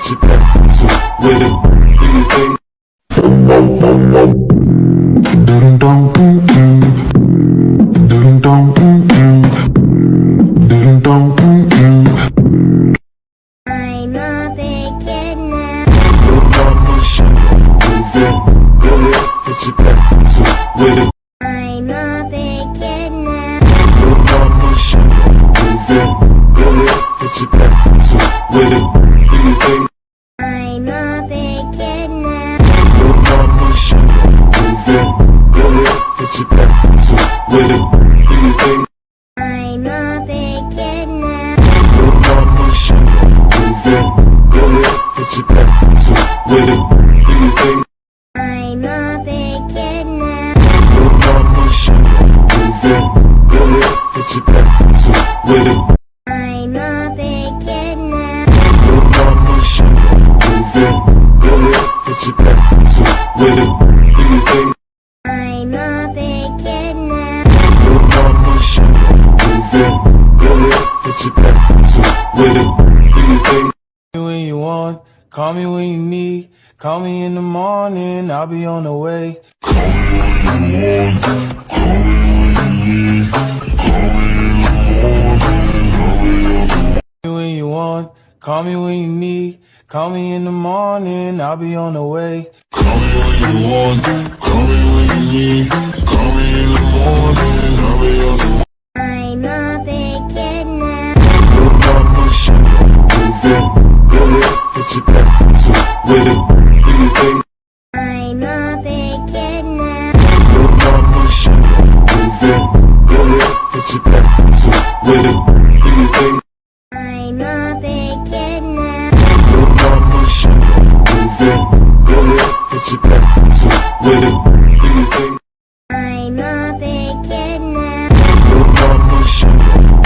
get your back, so with it, do your thing. I'm a big kid now. Your mama should move it, go ahead, get your back, so with it. I'm a big kid now. Your mama should move it, go ahead, get your back, so with it, do your thing. I'm a big kid now. Your mama should move it, go ahead, get your back, so with it, do your thing. I'm a big kid now. Your mama should move it, go ahead, get your back, so with it, do your thing. I'm a big kid now. Your mama should move it, go ahead, get your back, so with it. I'm a big kid now. Your mama should move it, go ahead, get your back, so with it, do your thing. I'm a big kid now. Your mama should move it, go ahead, get your back, so with it, do your thing. When you want, call me when you need. Call me in the morning, I'll be on the way. When you want, call me when you need. Call me in the morning, I'll be on the way. Call me when you want, call me when you need. Call me in the morning, I'll be on the way. I'm a big kid now. Your mama should move it, go ahead, get your back, so with it, do your thing. I'm a big kid now. Your mama should move it, go ahead, get your back, so with it, do your thing. I'm a big kid now. Your mama should move it, go ahead, get your back, so with it, do your thing. I'm a big kid now. Your mama should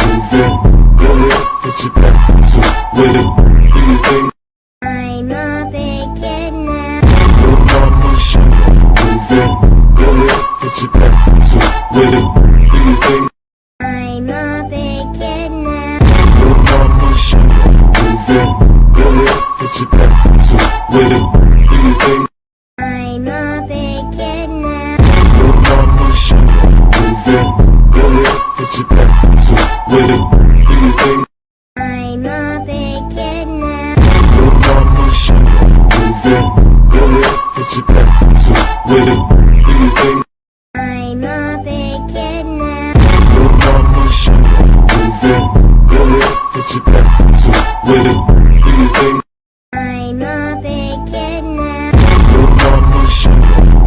move it, go ahead, get your back, so with it, do your thing. I'm a big kid now. Your mama should move it, go ahead, get your back, so with it, do your thing. I'm a big kid now. Your mama should move it, go ahead, get your back, so with it, do your thing. I'm a big kid now. Your mama should move it, go ahead, get your back, so with it, do your thing. I'm a big kid now. Your mama should move it, go ahead, get your back, so with it, do your thing. I'm a big kid now. Your mama should move it, go ahead, get your back, so with it, do your thing. I'm a big kid now. Your mama should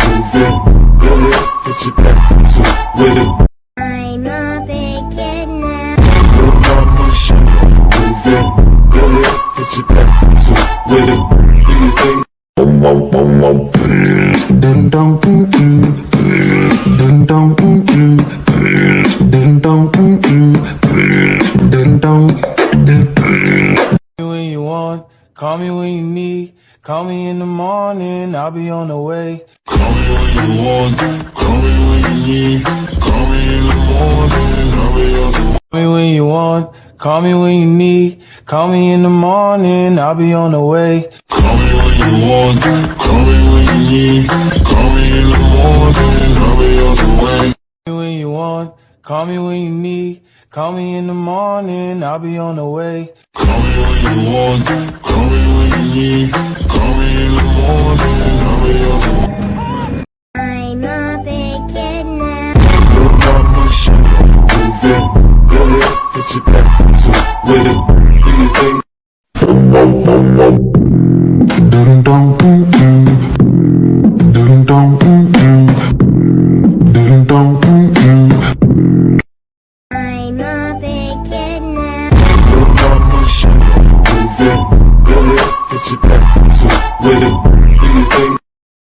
move it, go ahead, get your back, so with it. I'm a big kid now. Your mama should move it, go ahead, get your back, so with it, do your thing. When you want, call me when you need. Call me in the morning, I'll be on the way. Call me when you want, call me when you need. Call me in the morning, I'll be on the way. Call me when you want, call me when you need. Call me in the morning, I'll be on the way. Call me when you want, call me when you need. Call me in the morning, I'll be on the way. When you want, call me when you need. Call me in the morning, I'll be on the way. Call me when you want, call me when you need. Call me in the morning, I'll be on the way. I'm a big kid now. Your mama should move it, go ahead, get your back, so with it, do your thing. I'm a big kid now. Your mama should move it, go ahead, get your back, so with it, do your thing.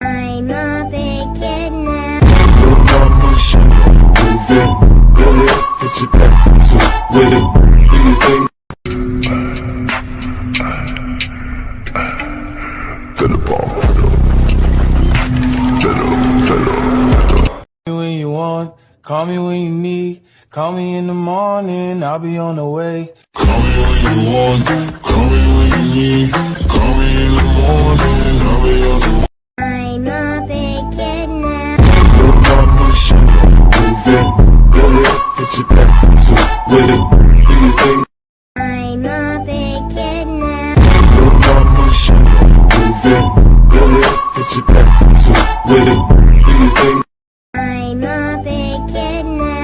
I'm a big kid now. Your mama should move it, go ahead, get your back, so with it, do your thing. When you want, call me when you need. Call me in the morning, I'll be on the way. Call me when you want, call me when you need. Call me in the morning, I'll be on the way. I'm a big kid now. Your mama should move it. Go ahead, put your back to with it. Do you think I'm a big kid now. your mama should move it? Go ahead, put your back to with it. Do you think I'm a big kid now.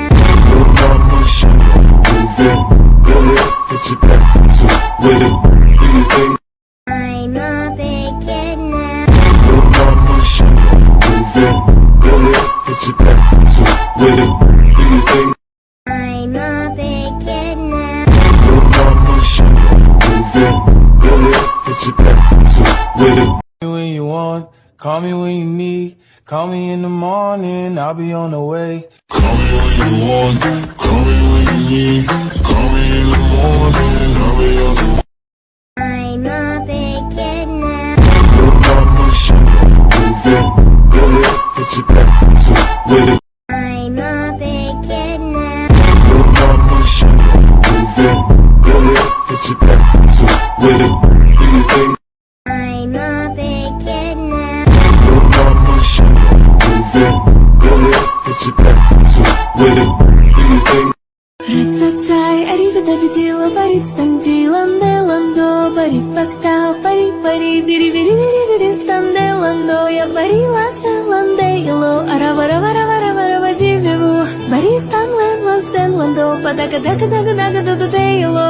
your mama should move it? Go ahead, put your back to with it. Do you think I'm a big kid now. your mama should move it? Go ahead, put your back to with it. Do you think I'm a big kid now. your mama should move it? Go ahead, put your back to with it. Call me when you want, call me when you need. Call me in the morning, I'll be on the way. Call me when you want, call me when you need. Call me in the morning, I'll be on the way. I'm a big kid now. Your mama should move it. Go ahead, put your back to with it. I'm a big kid now. Your mama should move it. Go ahead, put your back to with it. Do you think I'm a big kid now. your mama should move it? Go ahead, put your back to with it. Do you think Racacay, arrivata bitila, barit standilande lando, barit paktao, pari pari, biri biri biri biri standelando, ya bari la selande ilo, aravara vara vara vara vajivevu, bari stanlen los delando, padaka daka daka daka dodo deilo.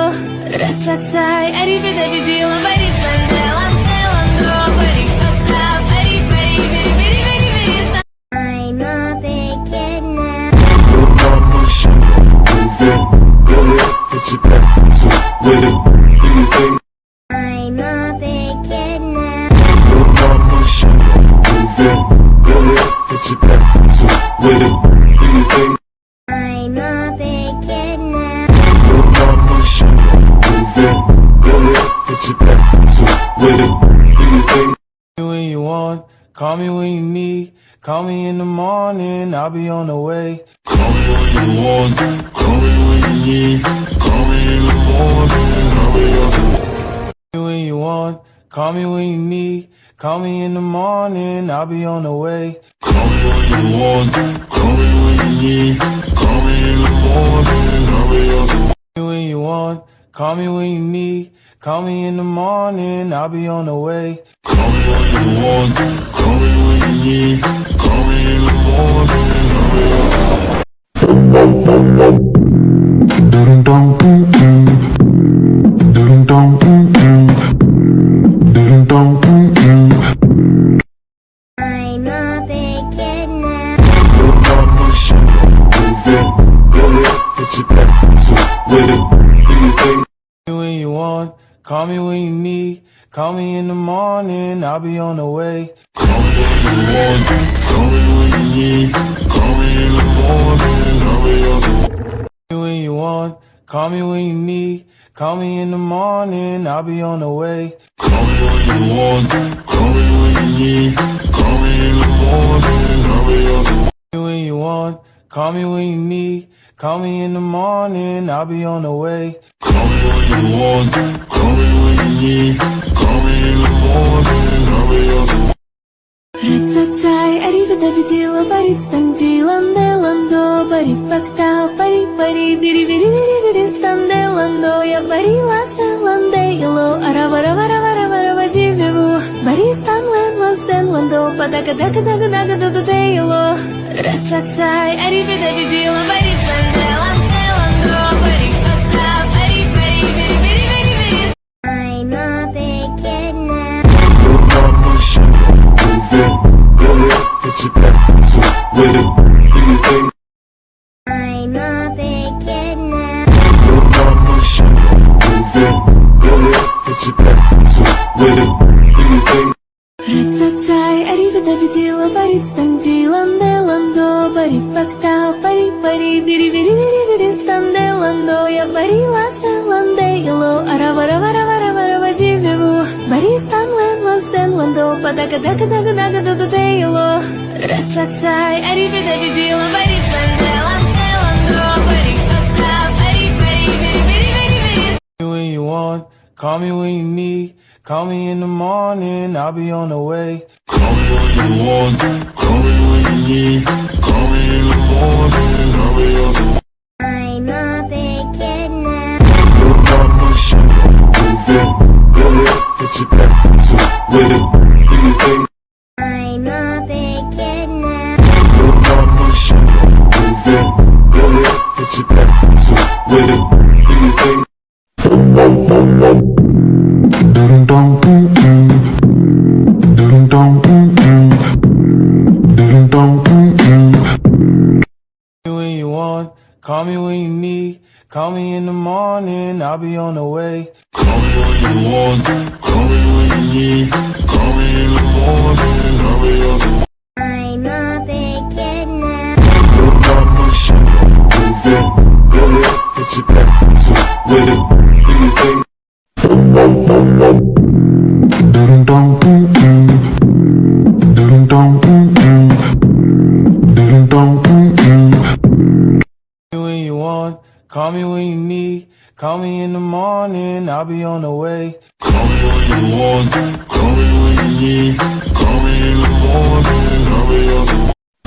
Racacay, arrivata bitila, barit standelande lando, barit paktao, pari pari, biri biri biri biri standelando. I'm a big kid now. your mama should move it? Go ahead, put your back to with it. Do you think I'm a big kid now. your mama should move it? Go ahead, put your back to with it. Do you think I'm a big kid now. your mama should move it? Go ahead, put your back to with it. Do you think Call me when you want, call me when you need. Call me in the morning, I'll be on the way. Call me when you want, call me when you need. Call me in the morning, I'll be on the way. Call me when you want, call me when you need. Call me in the morning, I'll be on the way. Call me when you want, call me when you need. Call me in the morning, I'll be on the way. Call me when you want, call me when you need. Call me in the morning, I'll be on the way. Call me when you want, call me when you need. Call me in the morning, I'll be on the way. I'm a big kid now. your mama should move it? Go ahead, put your back to with it. Do you think Call me when you want, call me when you need. Call me in the morning, I'll be on the way. Call me when you want, call me when you need. Call me in the morning, I'll be on the way. Call me when you want, call me when you need. Call me in the morning, I'll be on the way. Call me when you want, call me when you need. Call me in the morning, I'll be on the way. Call me when you want, call me when you need. Call me in the morning, I'll be on the way. Call me when you want, call me when you need. Call me in the morning, I'll be on the way. Racacay, arrivata bitila, barit standilande lando, barit paktao, pari pari, biri biri biri biri standelando, ya bari la selande ilo, aravara vara vara vara vajivevu, bari stanlen los delando, padaka daka daka daka dodo deilo. Racacay, arrivata bitila, barit standelande lando, barit paktao, pari pari, biri biri biri biri. I'm a big kid now. your mama should move it? Go ahead, put your back to with it. Do you think I'm a big kid now. your mama should move it? Go ahead, put your back to with it. Do you think Racacay, arrivata bitila, barit standilande lando, barit paktao, pari pari, biri biri biri biri standelando, ya bari la selande ilo, aravara vara vara vara vajivevu, bari stanlen los delando, padaka daka daka daka dodo deilo. Racacay, arrivata bitila, barit standelande lando, barit call me when you need. Call me in the morning, I'll be on the way. Call me when you want, call me when you need. Call me in the morning, I'll be on the way. I'm a big kid now. Your mama should move it. Go ahead, get your back to with it. Do your thing. I'm a big kid now. Your mama should move it. Go ahead, get your back to with it. Do your thing. When you want, call me when you need. Call me in the morning, I'll be on the way. Call me when you want, call me when you need. Call me in the morning, I'll be on the way. I'm a big kid now. Your mama should move it. Go ahead, get your back to with it. Do your thing. When you want, call me when you need. Call me in the morning, I'll be on the way. Call me when you want, call me when you need. Call me in the morning, I'll be on the way.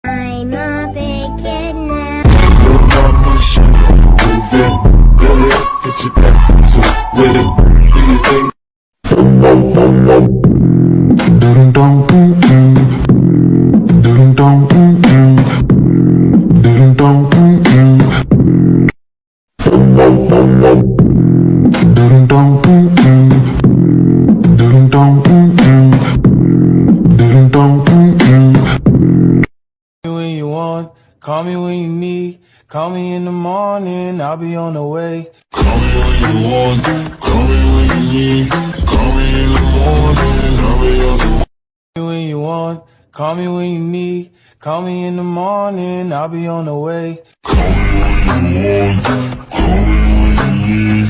I'm a big kid now. Your mama should move it. Go ahead, get your back to with it. Do your thing. When you want, call me when you need. Call me in the morning, I'll be on the way. Call me when you want, call me when you need. Call me in the morning, I'll be on the way. When you want, call me when you need. Call me in the morning, I'll be on the way. Call me when you want, call me when you need. Call me in the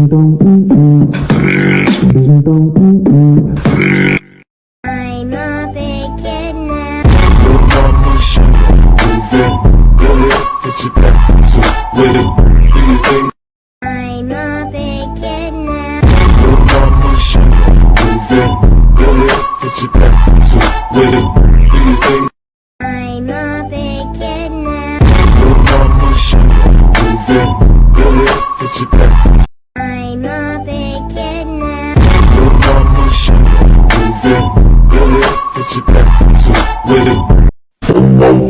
morning, I'll be on the way. I'm a big kid now. Your mama should move it. Go ahead, get your back to with it. Do your thing. I'm a big kid now. Your mama should move it. Go ahead, get your back to with it. Do your thing. I'm a big kid now. Your mama should move it.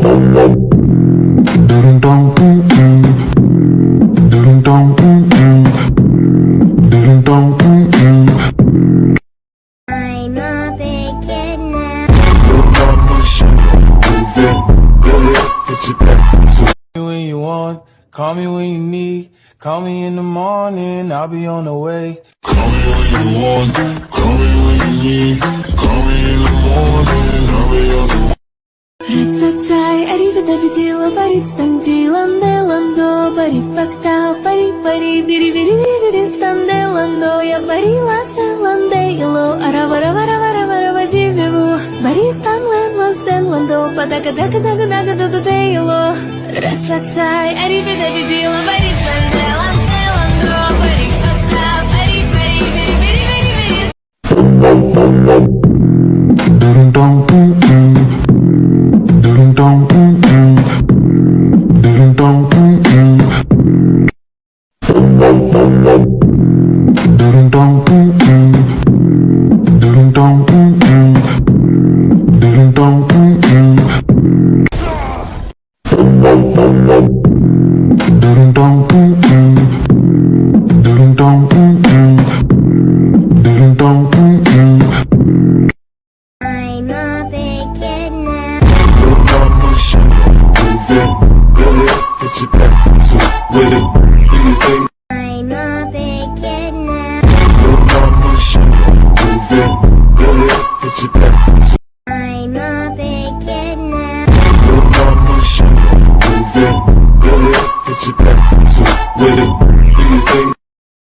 I'm a big kid now. Your mama should move it. Go ahead, get your back to Call me when you want, call me when you need. Call me in the morning, I'll be on the way. Call me when you want, call me when you need. Call me in the morning, I'll be on the way. Ratsatay, arrivederci, parit standilande lando, bari paktao, pari, biri, standelando, я парила селандейло, аравара, вадивеву, бari станлендо, падака, дудейло. Ratsatay, arrivederci, parit standelande lando, bari paktao, pari, biri. I'm a big kid now. Your mama should move it. Go ahead, get your back to with it. Do you think I'm a big kid now. your mama should move it? Go ahead, get your back to I'm a big kid now. your mama should move it. Go ahead, get your back to with it. Do you think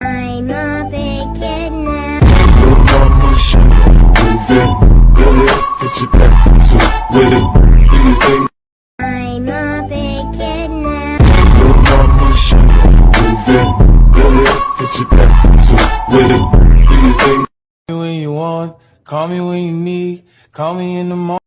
I'm a big kid now. your mama should move it? Go ahead, get your back to with it. Do you think I'm a big kid now. your mama should move it? Go ahead, get your back to with it. Do you think Call me when you want, call me when you need. Call me in the morning.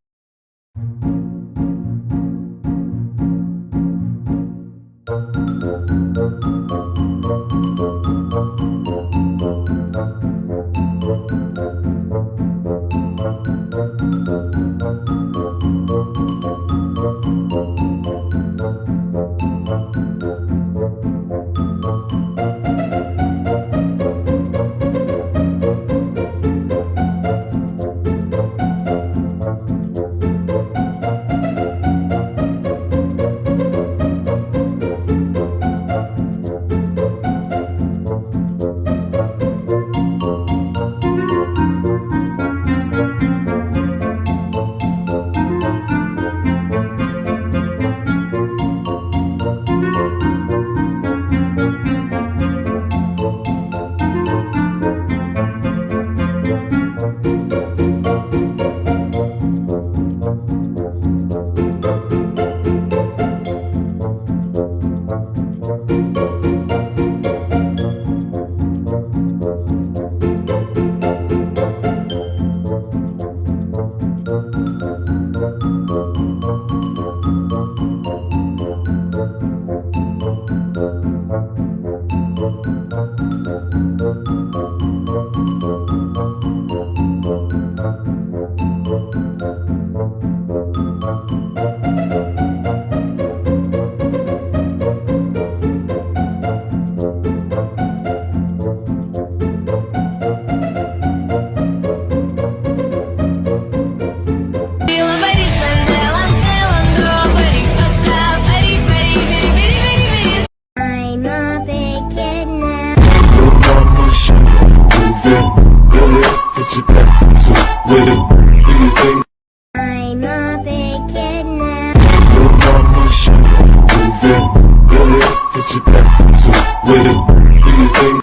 I'm a big kid now. your mama should move it? Go ahead, get your back to with it. Do you think I'm a big kid now. your mama should move it? Go ahead, get your back to with it. Do you think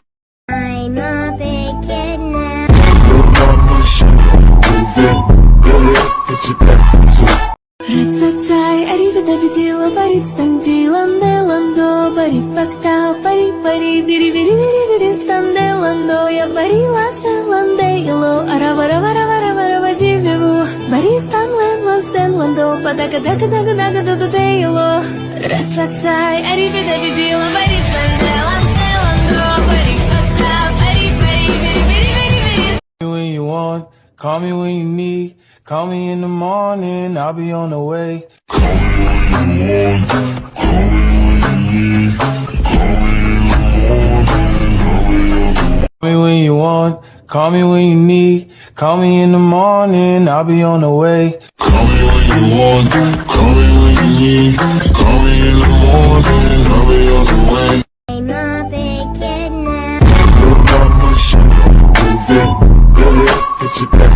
I'm a big kid now. your mama should move it? Go ahead, get your back to Ratsatay, arrivederci, parit standilande lando, bari paktao, pari, biri, standelando, я парила селандейло, аравара, вадивеву, bari станлендо, падака, дудейло. Ratsatay, arrivederci, parit standelande lando, bari paktao, pari, biri. Call me when you want, call me when you need. Call me in the morning, I'll be on the way. Call me when when you want, call me when you need. Call me in the morning, I'll be on the way. Call me when you want, call me when you need. Call me in the morning, I'll be on the way. I'm a big kid now. Your mama should move it. Go ahead, put your back.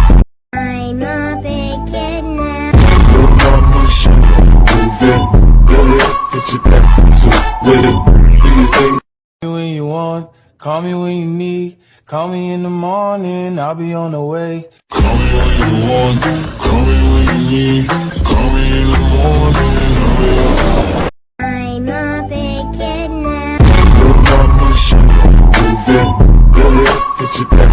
I'm a big kid now. Your mama should move it. Go ahead, put your back. So with it, do your thing. Call me when you want, call me when you need. Call me in the morning, I'll be on the way. Call me when you want, call me when you need. Call me in the morning, I'll be on the way. I'm a big kid now. Your mama should move it. Go ahead, put your back.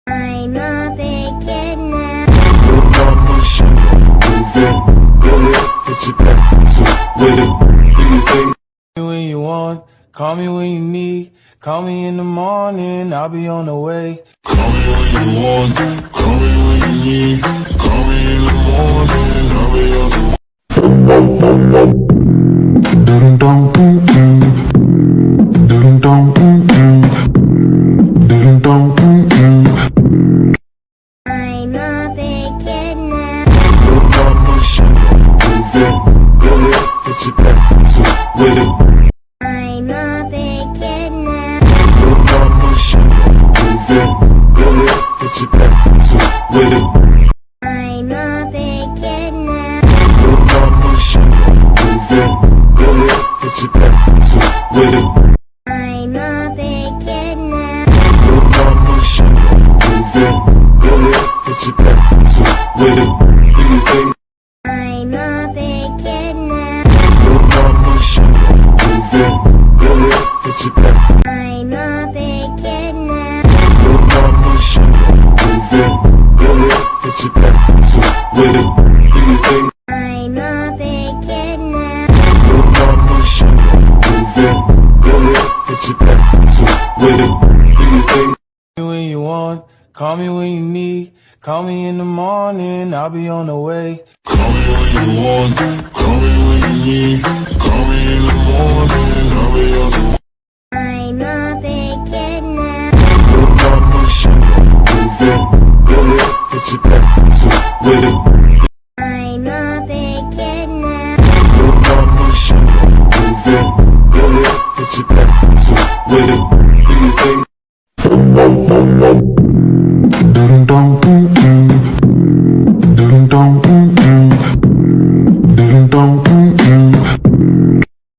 I'm a big kid now. Your mama should move it. Go ahead, put your back. So with it, do your thing. Call me when you want, call me when you need. Call me in the morning, I'll be on the way. Call me when you want, call me when you need. Call me in the morning, I'll be on the way. I'm a big kid now. Your mama should move it. Go ahead, put your back. So with it, I'm a big kid now. your mama should move it. Go ahead, put your back. So with it, I'm a big kid now. your mama should move it. Go ahead, put your back. So with it, I'm a big kid now. your mama should move it. Go ahead, put your back. So with it, do your thing. I'm a big kid now. Your mama should move it. Go ahead, put your back. I'm a big kid now. Your mama should move it. Go ahead, put your back. So with it, do your thing. I'm a big kid now. Your mama should move it. Go ahead, put your back. So with it, do your thing. Call me when you want, call me when you need. Call me in the morning, I'll be on the way. Call me when you want, call me when you need. Call me in the morning, I'll be on the way. I'm a big kid now. Your mama should move it. Go ahead, put your back. So with it, I'm a big kid now. your mama should move it. Go ahead, put your back. So with it, do your thing.